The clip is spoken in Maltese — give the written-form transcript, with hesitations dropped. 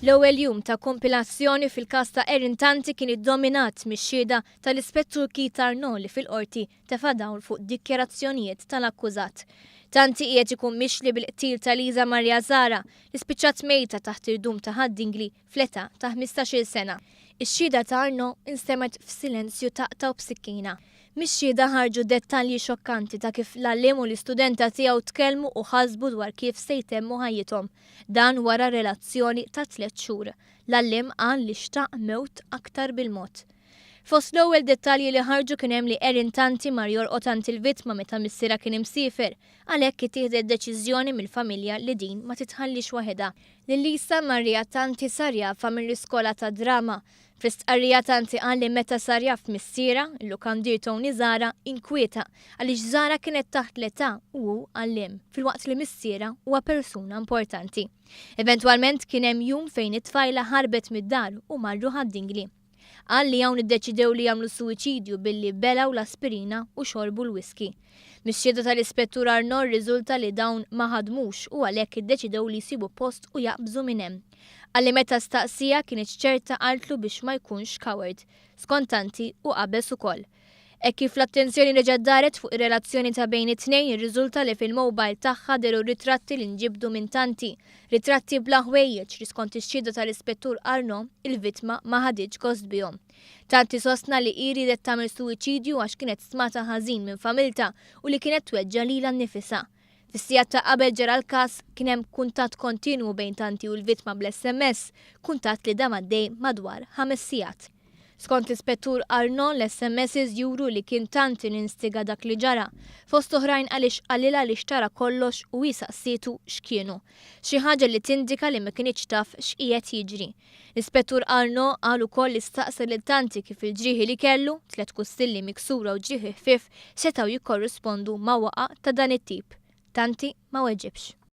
L-ewwel jum ta' kompilazzjoni fil-każ ta' Erin Tanti kien iddominat mix-xhieda tal-Ispettur Keith Arnault li fil-qorti tefa' dawl fuq dikjarazzjonijiet tal-akkużat. Tanti qiegħed ikun mixli bil-qtil ta' Liza Marja Zara li spiċċat mejta taħt irdum ta' ħaddingli fl-età ta' 15-il sena. Ix-xhieda ta' Arnault instemet f'silenzju taqta' u b'sikkina. Mix-xhieda ħarġu dettalji xokkanti ta' kif l-alliem u l-istudenta tiegħu tkellmu u ħasbu dwar kif se jtemmu ħajjithom. Dan wara relazzjoni ta' 3 xhur. L-alliem qal li xtaq mewt aktar bil-mod. Fost l-ewwel dettalji li ħarġu kien hemm li Erin Tanti mar jorqod ant il-vittma meta missiera kien imsiefer, għalhekk ittieħdet deċiżjoni mill-familja li din ma titħallix waħedha. Lisa Marja Tanti sar jafa mill-iskola ta' drama. Fl-istqarrija Tanti qal li meta sar jaf missiera, il-lukandir Tony Zara, inkwieta għaliex Zara kienet taħt l-età u hu għalliem, filwaqt li missiera huwa persuna importanti. Eventwalment kien hemm jum fejn it-tfajla ħarbet mid-dar u marru ħaddingli. Qal li hawn iddeċidew li jagħmlu suwiċidju billi belaw l-aspirina u xorbu l-whisky. Mix-xhieda tal-Ispettur Arnault riżulta li dawn ma ħadmux u għalhekk iddeċidew li jsibu post u jaqbżu minn hemm. Għalli meta staqsija kienet ċerta qaltlu biex ma jkunx coward, skont Tanti u qabeż ukoll. Hekk kif l-attenzjoni reġgħet daret fuq ir-relazzjoni ta' bejn it-tnejn irriżulta li fil-mowbajl tagħha deru ritratti li nġibdu minn Tanti, ritratti bla ħwejjeġ li skont ix-xhieda tal-Ispettur Arnault il-vittma ma ħadiġ gost bihom. Tanti sostna li iridet tagħmel suwiċidju għax kienet smata ħażin minn familta u li kienet tweġġa lilha nnifisha. Fis-sigħat ta' qabel ġara l-każ kien hemm kuntatt kontinwu bejn Tanti u l-vittma bl-SMS, kuntatt li dam għaddej madwar 5 sigħat. Skont l-Ispettur Arnault l-SMSs juru li kien Tanti ninstiga dak li ġara, fost oħrajn għaliex qalilha li xtara kollox u jisaqsietu x'kienu. Xi ħaġa li tindika li ma kienx taf x'qiegħed jiġri. L-Ispettur Arnault qal ukoll li staqsa lil Tanti kif il-ġrieħi li kellu, 3 kustilli miksura u ġrieħi ħfief setgħu jikkorrispondu ma' waqa' ta' dan it-tip. Tanti ma weġibx.